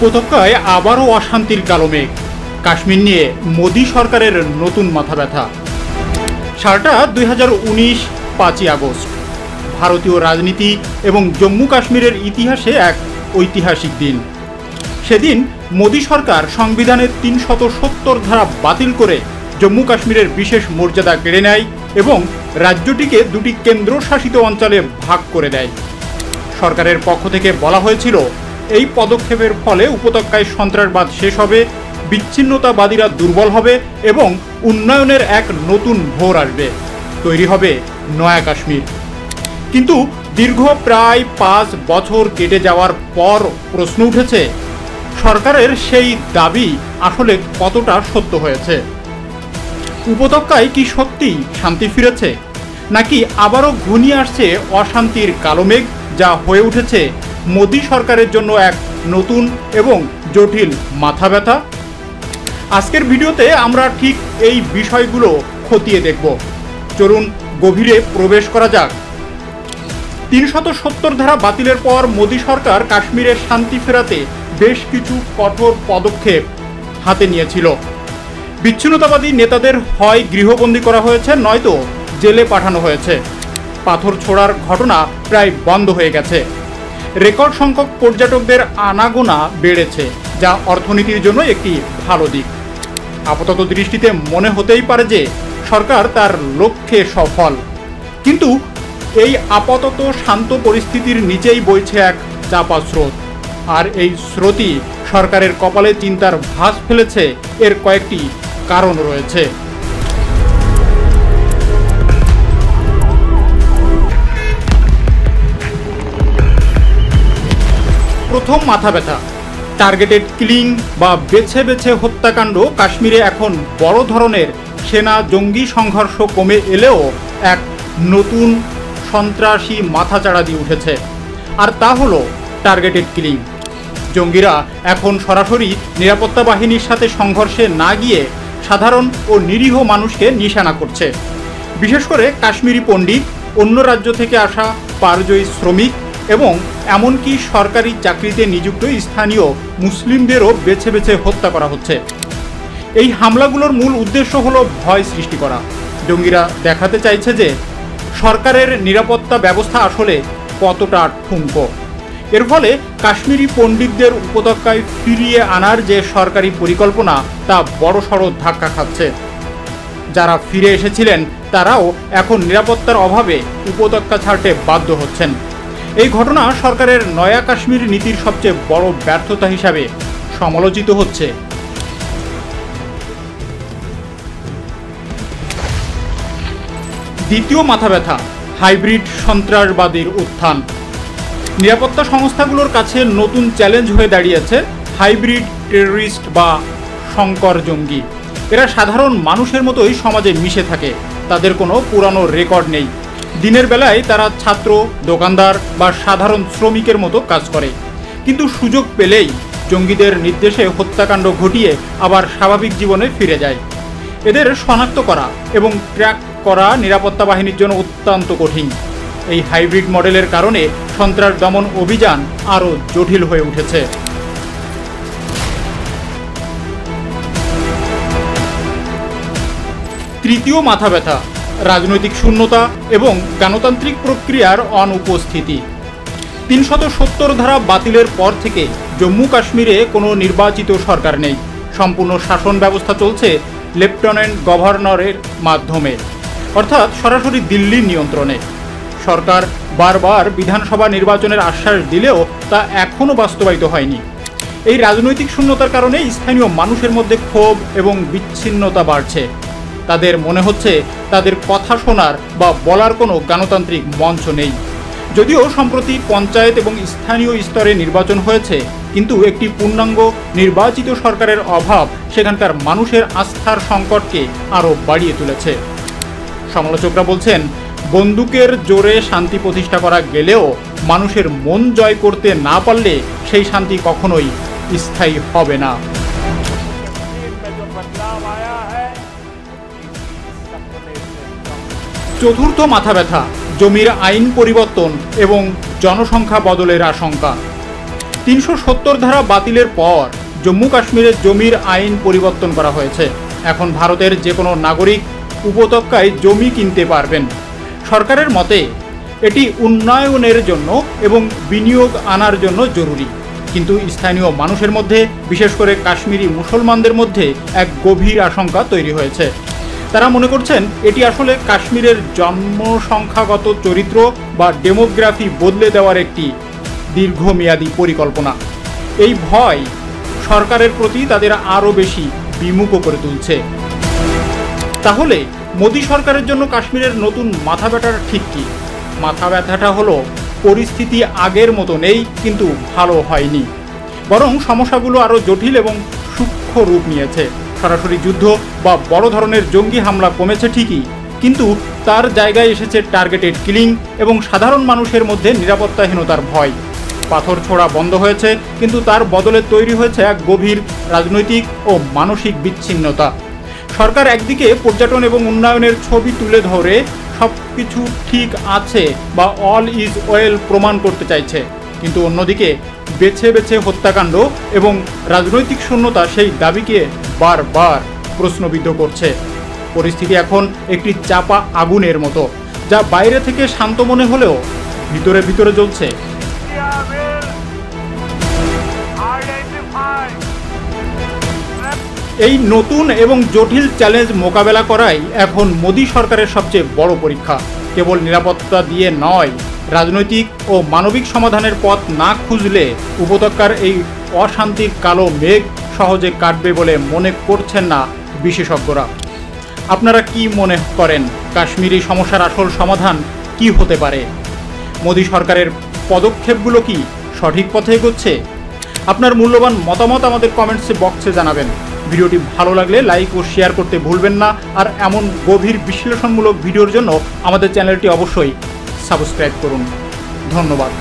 উপত্যকায় আবারও অশান্তির কালো মেঘ। কাশ্মীর নিয়ে মোদী সরকারের নতুন মাথা ব্যথা। সালটা 2019 5ই আগস্ট। ভারতীয় রাজনীতি এবং জম্মু কাশ্মীরের ইতিহাসে এক ঐতিহাসিক দিন। সেদিন মোদী সরকার সংবিধানের 370 ধারা বাতিল করে জম্মু কাশ্মীরের বিশেষ মর্যাদা কেড়ে নেয় এবং রাজ্যটিকে দুটি কেন্দ্রশাসিত অঞ্চলে ভাগ করে দেয়। সরকারের পক্ষ থেকে বলা হয়েছিল, এই পদক্ষেপের ফলে উপত্যকায় সন্ত্রাসবাদ শেষ হবে, বিচ্ছিন্নতাবাদীরা দুর্বল হবে এবং উন্নয়নের এক নতুন ভোর আসবে, তৈরি হবে নয়া কাশ্মীর। কিন্তু দীর্ঘ প্রায় 5 বছর কেটে যাওয়ার পর প্রশ্ন উঠেছে, সরকারের সেই দাবি আসলে কতটা সত্য হয়েছে? উপত্যকায় কি সত্যি শান্তি ফিরেছে, নাকি আবারও ঘনিয়ে আসছে অশান্তির কালো মেঘ, যা হয়ে উঠেছে মোদী সরকারের জন্য এক নতুন এবং জটিল মাথা ব্যথা? আজকের ভিডিওতে আমরা ঠিক এই বিষয়গুলো খতিয়ে দেখব। চলুন গভীরে প্রবেশ করা যাক। 370 ধারা বাতিলের পর মোদী সরকার কাশ্মীরের শান্তি ফেরাতে বেশ কিছু কঠোর পদক্ষেপ হাতে নিয়েছিল। বিচ্ছিন্নতাবাদী নেতাদের হয় গৃহবন্দী করা হয়েছে, নয়তো জেলে পাঠানো হয়েছে। পাথর ছোড়ার ঘটনা প্রায় বন্ধ হয়ে গেছে। রেকর্ড সংখ্যক পর্যটকদের আনাগোনা বেড়েছে, যা অর্থনীতির জন্য একটি ভালো দিক। আপাতত দৃষ্টিতে মনে হতেই পারে যে সরকার তার লক্ষ্যে সফল, কিন্তু এই আপাতত শান্ত পরিস্থিতির নিচেই বইছে এক চাপা স্রোত। আর এই স্রোতই সরকারের কপালে চিন্তার ভাঁজ ফেলেছে। এর কয়েকটি কারণ রয়েছে। প্রথম মাথা ব্যথা, টার্গেটেড কিলিং বা বেছে বেছে হত্যাকাণ্ড। কাশ্মীরে এখন বড় ধরনের সেনা জঙ্গি সংঘর্ষ কমে এলেও এক নতুন সন্ত্রাসী মাথাচাড়া দিয়ে উঠেছে, আর তা হলো টার্গেটেড কিলিং। জঙ্গিরা এখন সরাসরি নিরাপত্তা বাহিনীর সাথে সংঘর্ষে না গিয়ে সাধারণ ও নিরীহ মানুষকে নিশানা করছে। বিশেষ করে কাশ্মীরি পণ্ডিত, অন্য রাজ্য থেকে আসা পারজয়ী শ্রমিক এবং এমনকি সরকারি চাকরিতে নিযুক্ত স্থানীয় মুসলিমদেরও বেছে বেছে হত্যা করা হচ্ছে। এই হামলাগুলোর মূল উদ্দেশ্য হলো ভয় সৃষ্টি করা। জঙ্গিরা দেখাতে চাইছে যে সরকারের নিরাপত্তা ব্যবস্থা আসলে কতটা ঠুনকো। এর ফলে কাশ্মীরি পণ্ডিতদের উপত্যকায় ফিরিয়ে আনার যে সরকারি পরিকল্পনা, তা বড়সড় ধাক্কা খাচ্ছে। যারা ফিরে এসেছিলেন তারাও এখন নিরাপত্তার অভাবে উপত্যকা ছাড়তে বাধ্য হচ্ছেন। এই ঘটনা সরকারের নয়া কাশ্মীর নীতির সবচেয়ে বড় ব্যর্থতা হিসাবে সমালোচিত হচ্ছে। দ্বিতীয় মাথা ব্যথা, হাইব্রিড সন্ত্রাসবাদীর উত্থান। নিরাপত্তা সংস্থাগুলোর কাছে নতুন চ্যালেঞ্জ হয়ে দাঁড়িয়েছে হাইব্রিড টেররিস্ট বা সংকর জঙ্গি। এরা সাধারণ মানুষের মতোই সমাজে মিশে থাকে। তাদের কোনো পুরানো রেকর্ড নেই। দিনের বেলায় তারা ছাত্র, দোকানদার বা সাধারণ শ্রমিকের মতো কাজ করে, কিন্তু সুযোগ পেলেই জঙ্গিদের নির্দেশে হত্যাকাণ্ড ঘটিয়ে আবার স্বাভাবিক জীবনে ফিরে যায়। এদের শনাক্ত করা এবং ট্র্যাক করা নিরাপত্তা বাহিনীর জন্য অত্যন্ত কঠিন। এই হাইব্রিড মডেলের কারণে সন্ত্রাস দমন অভিযান আরও জটিল হয়ে উঠেছে। তৃতীয় মাথা ব্যথা, রাজনৈতিক শূন্যতা এবং গণতান্ত্রিক প্রক্রিয়ার অনুপস্থিতি। 370 ধারা বাতিলের পর থেকে জম্মু কাশ্মীরে কোনো নির্বাচিত সরকার নেই। সম্পূর্ণ শাসন ব্যবস্থা চলছে লেফটেন্যান্ট গভর্নরের মাধ্যমে, অর্থাৎ সরাসরি দিল্লির নিয়ন্ত্রণে। সরকার বারবার বিধানসভা নির্বাচনের আশ্বাস দিলেও তা এখনও বাস্তবায়িত হয়নি। এই রাজনৈতিক শূন্যতার কারণে স্থানীয় মানুষের মধ্যে ক্ষোভ এবং বিচ্ছিন্নতা বাড়ছে। তাদের মনে হচ্ছে তাদের কথা শোনার বা বলার কোনো গণতান্ত্রিক মঞ্চ নেই। যদিও সম্প্রতি পঞ্চায়েত এবং স্থানীয় স্তরে নির্বাচন হয়েছে, কিন্তু একটি পূর্ণাঙ্গ নির্বাচিত সরকারের অভাব সেখানকার মানুষের আস্থার সংকটকে আরও বাড়িয়ে তুলেছে। সমালোচকরা বলছেন, বন্দুকের জোরে শান্তি প্রতিষ্ঠা করা গেলেও মানুষের মন জয় করতে না পারলে সেই শান্তি কখনোই স্থায়ী হবে না। চতুর্থ মাথা ব্যথা, জমির আইন পরিবর্তন এবং জনসংখ্যা বদলের আশঙ্কা। 370 ধারা বাতিলের পর জম্মু কাশ্মীরের জমির আইন পরিবর্তন করা হয়েছে। এখন ভারতের যে কোনো নাগরিক উপত্যকায় জমি কিনতে পারবেন। সরকারের মতে এটি উন্নয়নের জন্য এবং বিনিয়োগ আনার জন্য জরুরি, কিন্তু স্থানীয় মানুষের মধ্যে, বিশেষ করে কাশ্মীরি মুসলমানদের মধ্যে এক গভীর আশঙ্কা তৈরি হয়েছে। তারা মনে করছেন এটি আসলে কাশ্মীরের জনসংখ্যাগত চরিত্র বা ডেমোগ্রাফি বদলে দেওয়ার একটি দীর্ঘমেয়াদী পরিকল্পনা। এই ভয় সরকারের প্রতি তাদের আরও বেশি বিমুখ করে তুলছে। তাহলে মোদী সরকারের জন্য কাশ্মীরের নতুন মাথা ব্যথাটা ঠিক কি? মাথা ব্যথাটা হলো পরিস্থিতি আগের মতো নেই, কিন্তু ভালো হয়নি, বরং সমস্যাগুলো আরও জটিল এবং সূক্ষ্ম রূপ নিয়েছে। সরাসরি যুদ্ধ বা বড় ধরনের জঙ্গি হামলা কমেছে ঠিকই, কিন্তু তার জায়গায় এসেছে টার্গেটেড কিলিং এবং সাধারণ মানুষের মধ্যে নিরাপত্তাহীনতার ভয়। পাথর ছোড়া বন্ধ হয়েছে, কিন্তু তার বদলে তৈরি হয়েছে এক গভীর রাজনৈতিক ও মানসিক বিচ্ছিন্নতা। সরকার একদিকে পর্যটন এবং উন্নয়নের ছবি তুলে ধরে সব কিছু ঠিক আছে বা অল ইজ ওয়েল প্রমাণ করতে চাইছে, কিন্তু অন্যদিকে বেছে বেছে হত্যাকাণ্ড এবং রাজনৈতিক শূন্যতা সেই দাবিকে বারবার প্রশ্নবিদ্ধ করছে। পরিস্থিতি এখন একটি চাপা আগুনের মতো, যা বাইরে থেকে শান্ত মনে হলেও ভিতরে ভিতরে জ্বলছে। এই নতুন এবং জটিল চ্যালেঞ্জ মোকাবেলা করাই এখন মোদী সরকারের সবচেয়ে বড় পরীক্ষা। কেবল নিরাপত্তা দিয়ে নয়, রাজনৈতিক ও মানবিক সমাধানের পথ না খুঁজলে উপত্যকার এই অশান্তির কালো মেঘ সহজে কাটবে বলে মনে করছেন না বিশেষজ্ঞরা। আপনারা কি মনে করেন, কাশ্মীরি সমস্যার আসল সমাধান কি হতে পারে? মোদী সরকারের পদক্ষেপগুলো কি সঠিক পথে এগোচ্ছে? আপনার মূল্যবান মতামত আমাদের কমেন্টস বক্সে জানাবেন। ভিডিওটি ভালো লাগলে লাইক ও শেয়ার করতে ভুলবেন না। আর এমন গভীর বিশ্লেষণমূলক ভিডিওর জন্য আমাদের চ্যানেলটি অবশ্যই সাবস্ক্রাইব করুন। ধন্যবাদ।